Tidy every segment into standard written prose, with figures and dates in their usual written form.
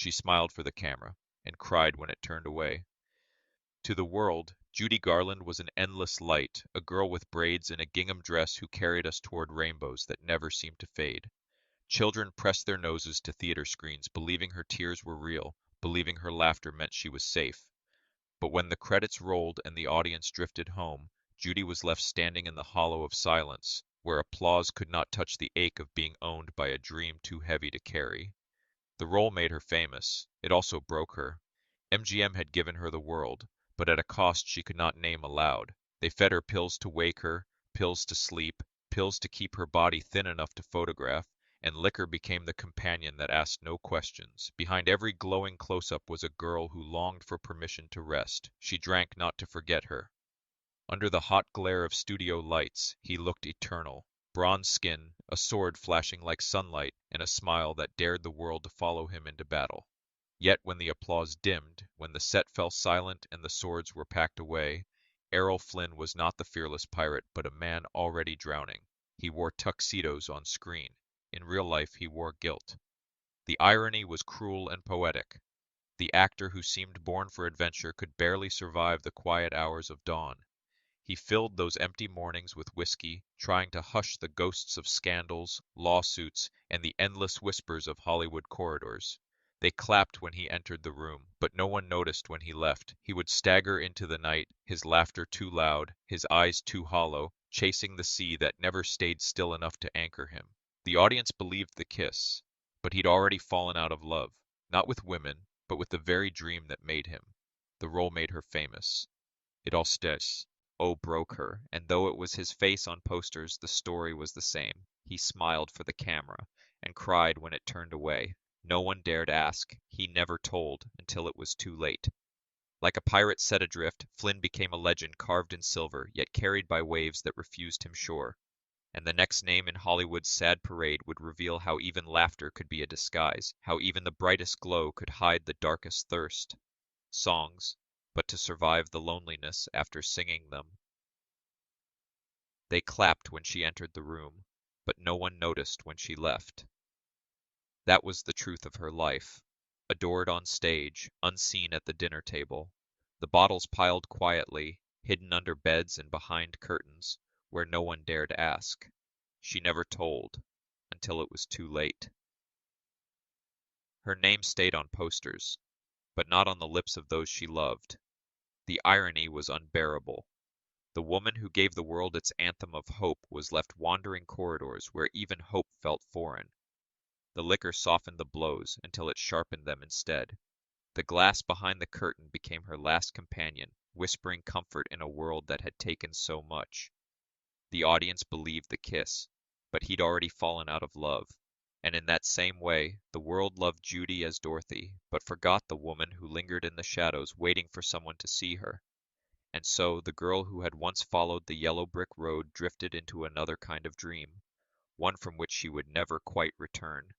She smiled for the camera, and cried when it turned away. To the world, Judy Garland was an endless light, a girl with braids and a gingham dress who carried us toward rainbows that never seemed to fade. Children pressed their noses to theater screens, believing her tears were real, believing her laughter meant she was safe. But when the credits rolled and the audience drifted home, Judy was left standing in the hollow of silence, where applause could not touch the ache of being owned by a dream too heavy to carry. The role made her famous. It also broke her. MGM had given her the world, but at a cost she could not name aloud. They fed her pills to wake her, pills to sleep, pills to keep her body thin enough to photograph, and liquor became the companion that asked no questions. Behind every glowing close-up was a girl who longed for permission to rest. She drank not to forget her. Under the hot glare of studio lights, he looked eternal. Bronze skin, a sword flashing like sunlight, and a smile that dared the world to follow him into battle. Yet when the applause dimmed, when the set fell silent and the swords were packed away, Errol Flynn was not the fearless pirate, but a man already drowning. He wore tuxedos on screen. In real life he wore guilt. The irony was cruel and poetic. The actor who seemed born for adventure could barely survive the quiet hours of dawn. He filled those empty mornings with whiskey, trying to hush the ghosts of scandals, lawsuits, and the endless whispers of Hollywood corridors. They clapped when he entered the room, but no one noticed when he left. He would stagger into the night, his laughter too loud, his eyes too hollow, chasing the sea that never stayed still enough to anchor him. The audience believed the kiss, but he'd already fallen out of love, not with women, but with the very dream that made him. The role made her famous. It all stes, broke her, and though it was his face on posters, the story was the same. He smiled for the camera, and cried when it turned away. No one dared ask. He never told, until it was too late. Like a pirate set adrift, Flynn became a legend carved in silver, yet carried by waves that refused him shore. And the next name in Hollywood's sad parade would reveal how even laughter could be a disguise, how even the brightest glow could hide the darkest thirst. Songs, but to survive the loneliness after singing them. They clapped when she entered the room, but no one noticed when she left. That was the truth of her life. Adored on stage, unseen at the dinner table. The bottles piled quietly, hidden under beds and behind curtains, where no one dared ask. She never told, until it was too late. Her name stayed on posters, but not on the lips of those she loved. The irony was unbearable. The woman who gave the world its anthem of hope was left wandering corridors where even hope felt foreign. The liquor softened the blows until it sharpened them instead. The glass behind the curtain became her last companion, whispering comfort in a world that had taken so much. The audience believed the kiss, but he'd already fallen out of love. And in that same way, the world loved Judy as Dorothy, but forgot the woman who lingered in the shadows waiting for someone to see her. And so the girl who had once followed the yellow brick road drifted into another kind of dream, one from which she would never quite return.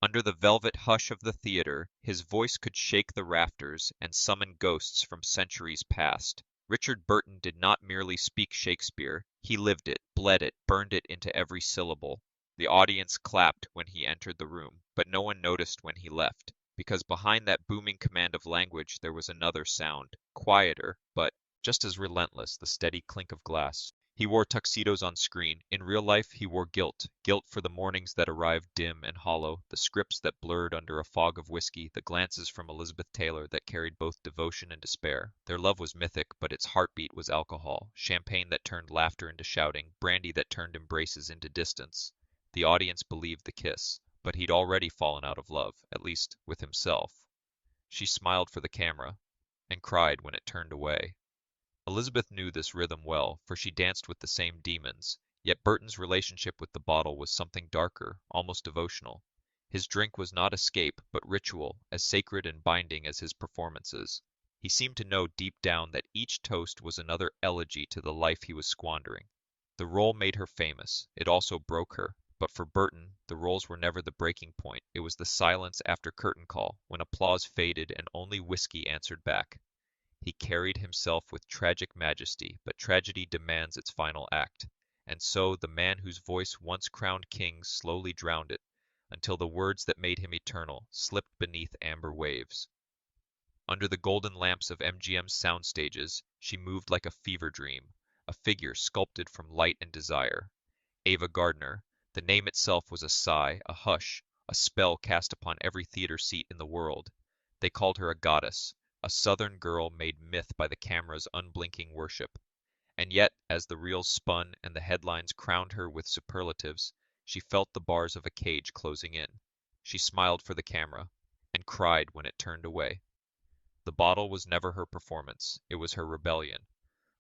Under the velvet hush of the theater, his voice could shake the rafters and summon ghosts from centuries past. Richard Burton did not merely speak Shakespeare, he lived it, bled it, burned it into every syllable. The audience clapped when he entered the room, but no one noticed when he left, because behind that booming command of language there was another sound, quieter, but just as relentless, the steady clink of glass. He wore tuxedos on screen. In real life, he wore guilt. Guilt for the mornings that arrived dim and hollow, the scripts that blurred under a fog of whiskey, the glances from Elizabeth Taylor that carried both devotion and despair. Their love was mythic, but its heartbeat was alcohol. Champagne that turned laughter into shouting, brandy that turned embraces into distance. The audience believed the kiss, but he'd already fallen out of love, at least with himself. She smiled for the camera, and cried when it turned away. Elizabeth knew this rhythm well, for she danced with the same demons, yet Burton's relationship with the bottle was something darker, almost devotional. His drink was not escape, but ritual, as sacred and binding as his performances. He seemed to know deep down that each toast was another elegy to the life he was squandering. The role made her famous. It also broke her. But for Burton, the roles were never the breaking point. It was the silence after curtain call, when applause faded and only whiskey answered back. He carried himself with tragic majesty, but tragedy demands its final act. And so the man whose voice once crowned kings slowly drowned it, until the words that made him eternal slipped beneath amber waves. Under the golden lamps of MGM's sound stages, she moved like a fever dream, a figure sculpted from light and desire. Ava Gardner, the name itself was a sigh, a hush, a spell cast upon every theater seat in the world. They called her a goddess, a southern girl made myth by the camera's unblinking worship. And yet, as the reels spun and the headlines crowned her with superlatives, she felt the bars of a cage closing in. She smiled for the camera, and cried when it turned away. The bottle was never her performance, it was her rebellion.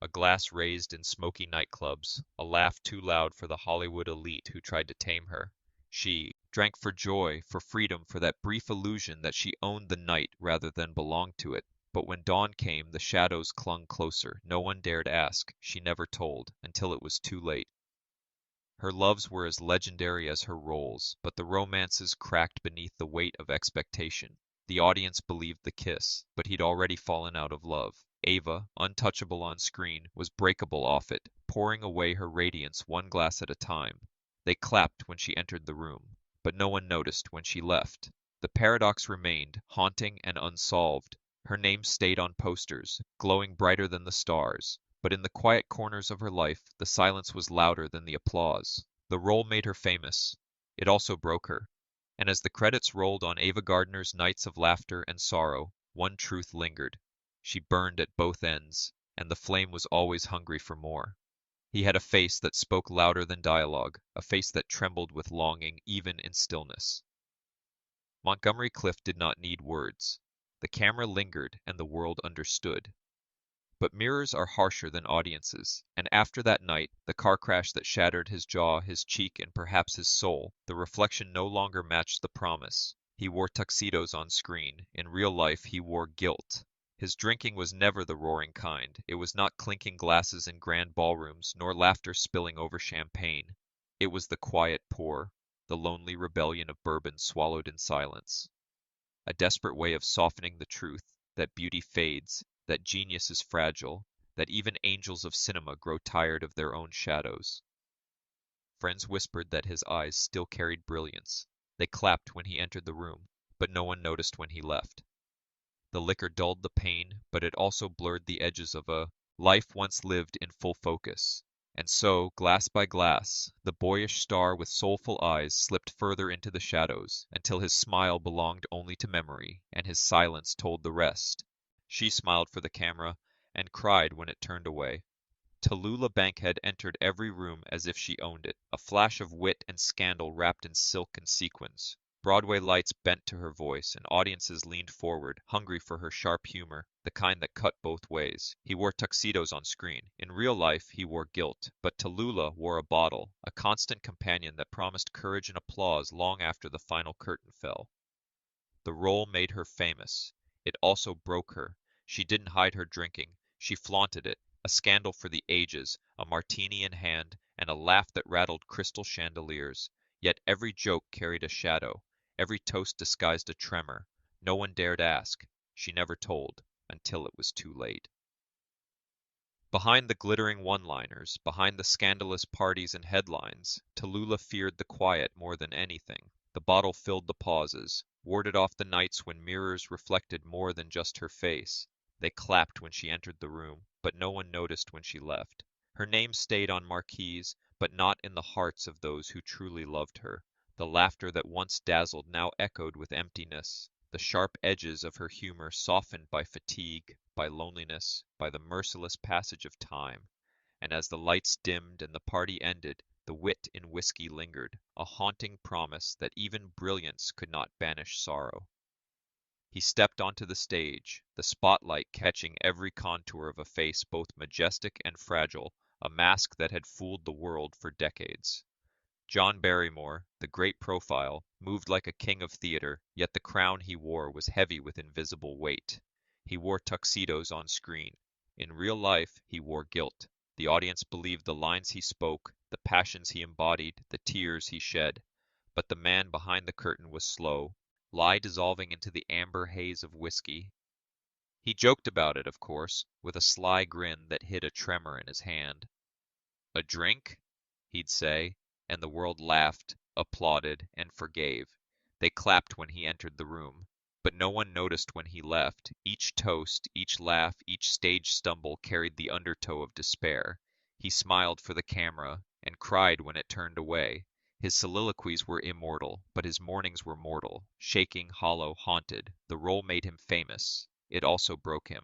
A glass raised in smoky nightclubs, a laugh too loud for the Hollywood elite who tried to tame her. She drank for joy, for freedom, for that brief illusion that she owned the night rather than belonged to it. But when dawn came, the shadows clung closer. No one dared ask. She never told, until it was too late. Her loves were as legendary as her roles, but the romances cracked beneath the weight of expectation. The audience believed the kiss, but he'd already fallen out of love. Ava, untouchable on screen, was breakable off it, pouring away her radiance one glass at a time. They clapped when she entered the room, but no one noticed when she left. The paradox remained, haunting and unsolved. Her name stayed on posters, glowing brighter than the stars, but in the quiet corners of her life the silence was louder than the applause. The role made her famous. It also broke her. And as the credits rolled on Ava Gardner's nights of laughter and sorrow, one truth lingered. She burned at both ends, and the flame was always hungry for more. He had a face that spoke louder than dialogue, a face that trembled with longing even in stillness. Montgomery Clift did not need words. The camera lingered, and the world understood. But mirrors are harsher than audiences, and after that night, the car crash that shattered his jaw, his cheek, and perhaps his soul, the reflection no longer matched the promise. He wore tuxedos on screen. In real life, he wore guilt. His drinking was never the roaring kind. It was not clinking glasses in grand ballrooms, nor laughter spilling over champagne. It was the quiet pour, the lonely rebellion of bourbon swallowed in silence. A desperate way of softening the truth that beauty fades, that genius is fragile, that even angels of cinema grow tired of their own shadows. Friends whispered that his eyes still carried brilliance. They clapped when he entered the room, but no one noticed when he left. The liquor dulled the pain, but it also blurred the edges of a life once lived in full focus. And so, glass by glass, the boyish star with soulful eyes slipped further into the shadows, until his smile belonged only to memory, and his silence told the rest. She smiled for the camera, and cried when it turned away. Tallulah Bankhead entered every room as if she owned it, a flash of wit and scandal wrapped in silk and sequins. Broadway lights bent to her voice, and audiences leaned forward, hungry for her sharp humor, the kind that cut both ways. He wore tuxedos on screen. In real life, he wore guilt, but Tallulah wore a bottle, a constant companion that promised courage and applause long after the final curtain fell. The role made her famous. It also broke her. She didn't hide her drinking. She flaunted it, a scandal for the ages, a martini in hand, and a laugh that rattled crystal chandeliers. Yet every joke carried a shadow. Every toast disguised a tremor. No one dared ask. She never told, until it was too late. Behind the glittering one-liners, behind the scandalous parties and headlines, Tallulah feared the quiet more than anything. The bottle filled the pauses, warded off the nights when mirrors reflected more than just her face. They clapped when she entered the room, but no one noticed when she left. Her name stayed on marquees, but not in the hearts of those who truly loved her. The laughter that once dazzled now echoed with emptiness. The sharp edges of her humor softened by fatigue, by loneliness, by the merciless passage of time. And as the lights dimmed and the party ended, the wit in whiskey lingered, a haunting promise that even brilliance could not banish sorrow. He stepped onto the stage, the spotlight catching every contour of a face both majestic and fragile, a mask that had fooled the world for decades. John Barrymore, the great profile, moved like a king of theater, yet the crown he wore was heavy with invisible weight. He wore tuxedos on screen. In real life, he wore guilt. The audience believed the lines he spoke, the passions he embodied, the tears he shed. But the man behind the curtain was slow, lie dissolving into the amber haze of whiskey. He joked about it, of course, with a sly grin that hid a tremor in his hand. "A drink?" he'd say, and the world laughed, applauded, and forgave. They clapped when he entered the room, but no one noticed when he left. Each toast, each laugh, each stage stumble carried the undertow of despair. He smiled for the camera and cried when it turned away. His soliloquies were immortal, but his mornings were mortal, shaking, hollow, haunted. The role made him famous. It also broke him.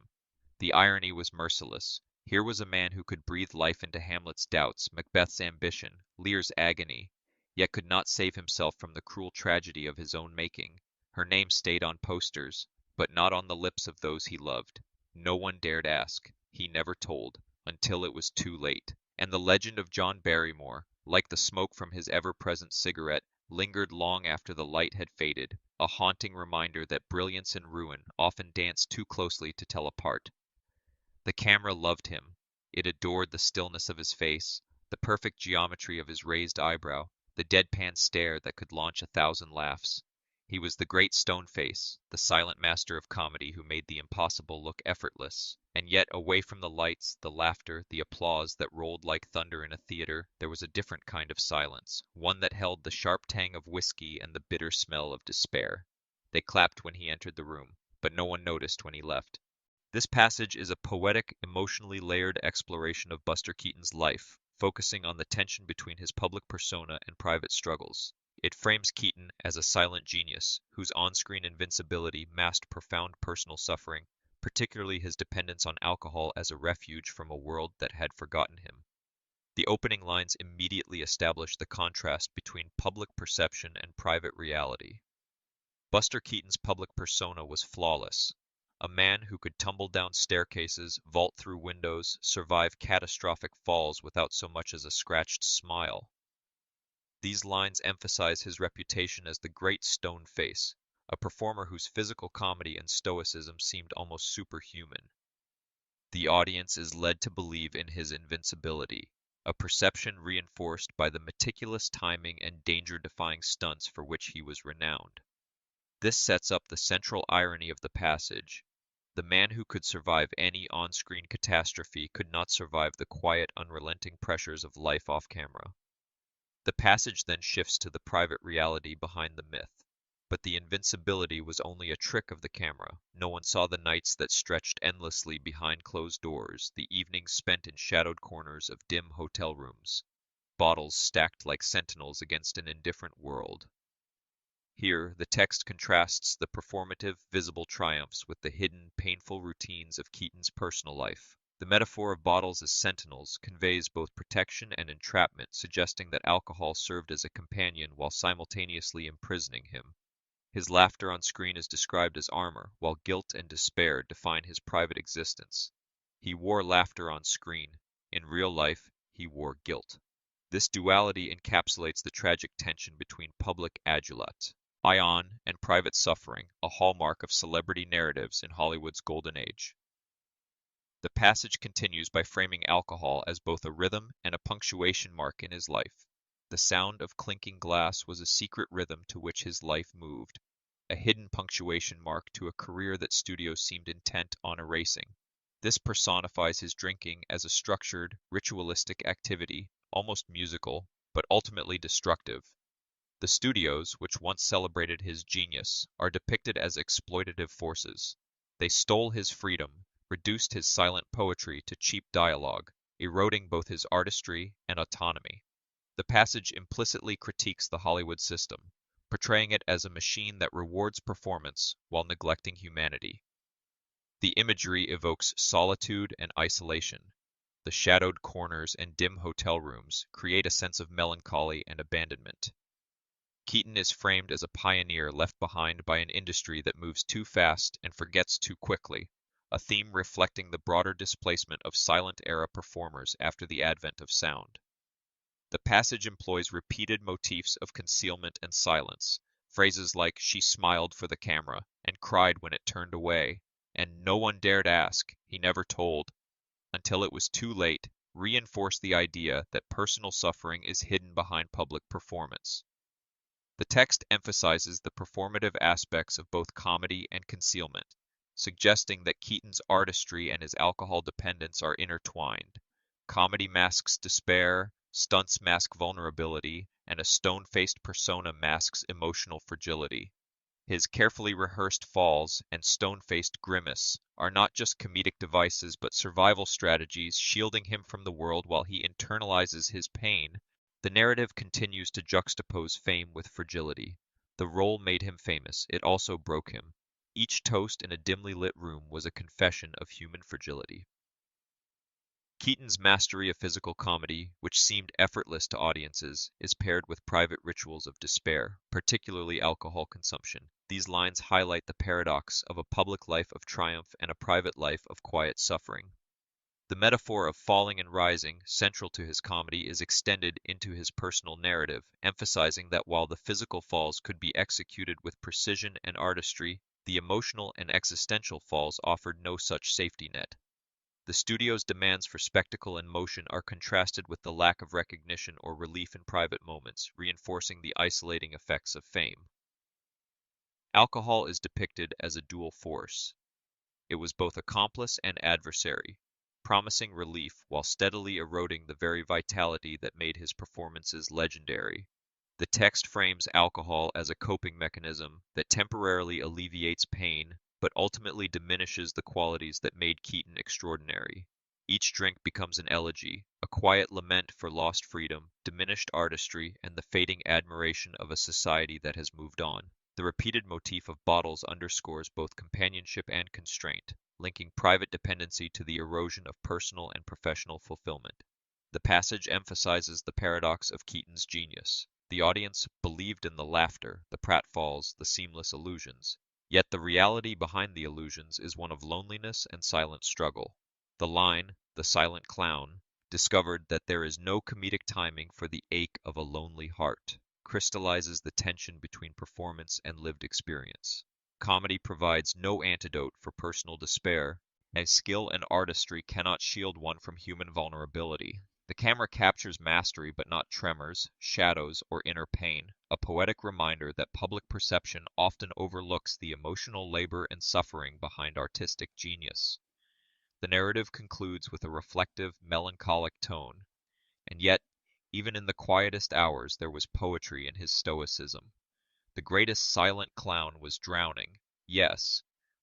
The irony was merciless. Here was a man who could breathe life into Hamlet's doubts, Macbeth's ambition, Lear's agony, yet could not save himself from the cruel tragedy of his own making. Her name stayed on posters, but not on the lips of those he loved. No one dared ask. He never told, until it was too late. And the legend of John Barrymore, like the smoke from his ever-present cigarette, lingered long after the light had faded, a haunting reminder that brilliance and ruin often dance too closely to tell apart. The camera loved him. It adored the stillness of his face, the perfect geometry of his raised eyebrow, the deadpan stare that could launch 1,000 laughs. He was the great stone face, the silent master of comedy who made the impossible look effortless. And yet away from the lights, the laughter, the applause that rolled like thunder in a theater, there was a different kind of silence, one that held the sharp tang of whiskey and the bitter smell of despair. They clapped when he entered the room, but no one noticed when he left. This passage is a poetic, emotionally layered exploration of Buster Keaton's life, focusing on the tension between his public persona and private struggles. It frames Keaton as a silent genius, whose on-screen invincibility masked profound personal suffering, particularly his dependence on alcohol as a refuge from a world that had forgotten him. The opening lines immediately establish the contrast between public perception and private reality. Buster Keaton's public persona was flawless. A man who could tumble down staircases, vault through windows, survive catastrophic falls without so much as a scratched smile. These lines emphasize his reputation as the great stone face, a performer whose physical comedy and stoicism seemed almost superhuman. The audience is led to believe in his invincibility, a perception reinforced by the meticulous timing and danger-defying stunts for which he was renowned. This sets up the central irony of the passage. The man who could survive any on-screen catastrophe could not survive the quiet, unrelenting pressures of life off camera. The passage then shifts to the private reality behind the myth. But the invincibility was only a trick of the camera. No one saw the nights that stretched endlessly behind closed doors, the evenings spent in shadowed corners of dim hotel rooms, bottles stacked like sentinels against an indifferent world. Here, the text contrasts the performative, visible triumphs with the hidden, painful routines of Keaton's personal life. The metaphor of bottles as sentinels conveys both protection and entrapment, suggesting that alcohol served as a companion while simultaneously imprisoning him. His laughter on screen is described as armor, while guilt and despair define his private existence. He wore laughter on screen. In real life, he wore guilt. This duality encapsulates the tragic tension between public adulate, Ion, and private suffering, a hallmark of celebrity narratives in Hollywood's golden age. The passage continues by framing alcohol as both a rhythm and a punctuation mark in his life. The sound of clinking glass was a secret rhythm to which his life moved, a hidden punctuation mark to a career that studios seemed intent on erasing. This personifies his drinking as a structured, ritualistic activity, almost musical, but ultimately destructive. The studios, which once celebrated his genius, are depicted as exploitative forces. They stole his freedom, reduced his silent poetry to cheap dialogue, eroding both his artistry and autonomy. The passage implicitly critiques the Hollywood system, portraying it as a machine that rewards performance while neglecting humanity. The imagery evokes solitude and isolation. The shadowed corners and dim hotel rooms create a sense of melancholy and abandonment. Keaton is framed as a pioneer left behind by an industry that moves too fast and forgets too quickly, a theme reflecting the broader displacement of silent-era performers after the advent of sound. The passage employs repeated motifs of concealment and silence, phrases like "she smiled for the camera" and "cried when it turned away," and "no one dared ask, he never told," until it was too late, reinforce the idea that personal suffering is hidden behind public performance. The text emphasizes the performative aspects of both comedy and concealment, suggesting that Keaton's artistry and his alcohol dependence are intertwined. Comedy masks despair, Stunts mask vulnerability, and a stone-faced persona masks emotional fragility. His carefully rehearsed falls and stone-faced grimace are not just comedic devices but survival strategies shielding him from the world while he internalizes his pain. The narrative continues to juxtapose fame with fragility. The role made him famous, it also broke him. Each toast in a dimly lit room was a confession of human fragility. Keaton's mastery of physical comedy, which seemed effortless to audiences, is paired with private rituals of despair, particularly alcohol consumption. These lines highlight the paradox of a public life of triumph and a private life of quiet suffering. The metaphor of falling and rising, central to his comedy, is extended into his personal narrative, emphasizing that while the physical falls could be executed with precision and artistry, the emotional and existential falls offered no such safety net. The studio's demands for spectacle and motion are contrasted with the lack of recognition or relief in private moments, reinforcing the isolating effects of fame. Alcohol is depicted as a dual force. It was both accomplice and adversary, promising relief while steadily eroding the very vitality that made his performances legendary. The text frames alcohol as a coping mechanism that temporarily alleviates pain but ultimately diminishes the qualities that made Keaton extraordinary. Each drink becomes an elegy, a quiet lament for lost freedom, diminished artistry, and the fading admiration of a society that has moved on. The repeated motif of bottles underscores both companionship and constraint, linking private dependency to the erosion of personal and professional fulfillment. The passage emphasizes the paradox of Keaton's genius. The audience believed in the laughter, the pratfalls, the seamless illusions. Yet the reality behind the illusions is one of loneliness and silent struggle. The line, "The silent clown," discovered that there is no comedic timing for the ache of a lonely heart, crystallizes the tension between performance and lived experience. Comedy provides no antidote for personal despair, as skill and artistry cannot shield one from human vulnerability. The camera captures mastery but not tremors, shadows, or inner pain, a poetic reminder that public perception often overlooks the emotional labor and suffering behind artistic genius. The narrative concludes with a reflective, melancholic tone, and yet, even in the quietest hours there was poetry in his stoicism. The greatest silent clown was drowning, yes,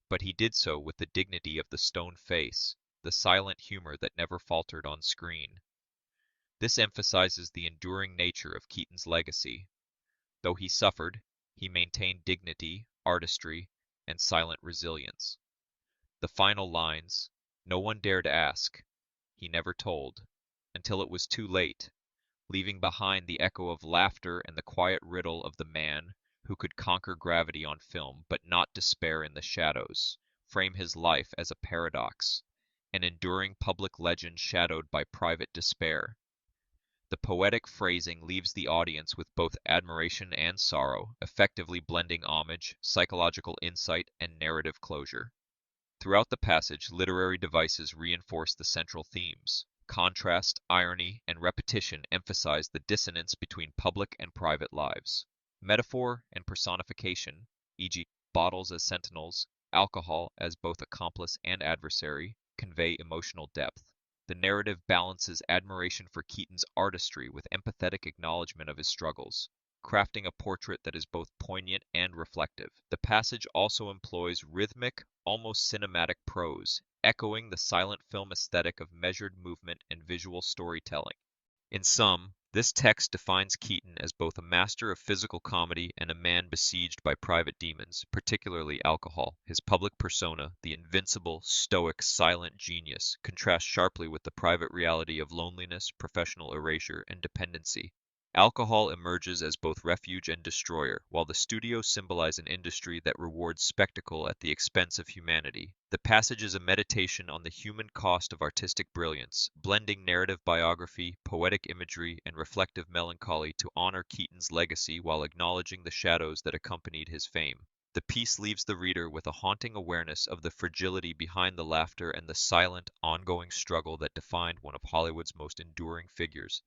but he did so with the dignity of the stone face, the silent humor that never faltered on screen. This emphasizes the enduring nature of Keaton's legacy. Though he suffered, he maintained dignity, artistry, and silent resilience. The final lines, "No one dared ask," he never told, until it was too late, leaving behind the echo of laughter and the quiet riddle of the man who could conquer gravity on film but not despair in the shadows, frame his life as a paradox, an enduring public legend shadowed by private despair. The poetic phrasing leaves the audience with both admiration and sorrow, effectively blending homage, psychological insight, and narrative closure. Throughout the passage, literary devices reinforce the central themes. Contrast, irony, and repetition emphasize the dissonance between public and private lives. Metaphor and personification, e.g., bottles as sentinels, alcohol as both accomplice and adversary, convey emotional depth. The narrative balances admiration for Keaton's artistry with empathetic acknowledgement of his struggles, crafting a portrait that is both poignant and reflective. The passage also employs rhythmic, almost cinematic prose, echoing the silent film aesthetic of measured movement and visual storytelling. In sum, this text defines Keaton as both a master of physical comedy and a man besieged by private demons, particularly alcohol. His public persona, the invincible, stoic, silent genius, contrasts sharply with the private reality of loneliness, professional erasure, and dependency. Alcohol emerges as both refuge and destroyer, while the studios symbolize an industry that rewards spectacle at the expense of humanity. The passage is a meditation on the human cost of artistic brilliance, blending narrative biography, poetic imagery, and reflective melancholy to honor Keaton's legacy while acknowledging the shadows that accompanied his fame. The piece leaves the reader with a haunting awareness of the fragility behind the laughter and the silent, ongoing struggle that defined one of Hollywood's most enduring figures.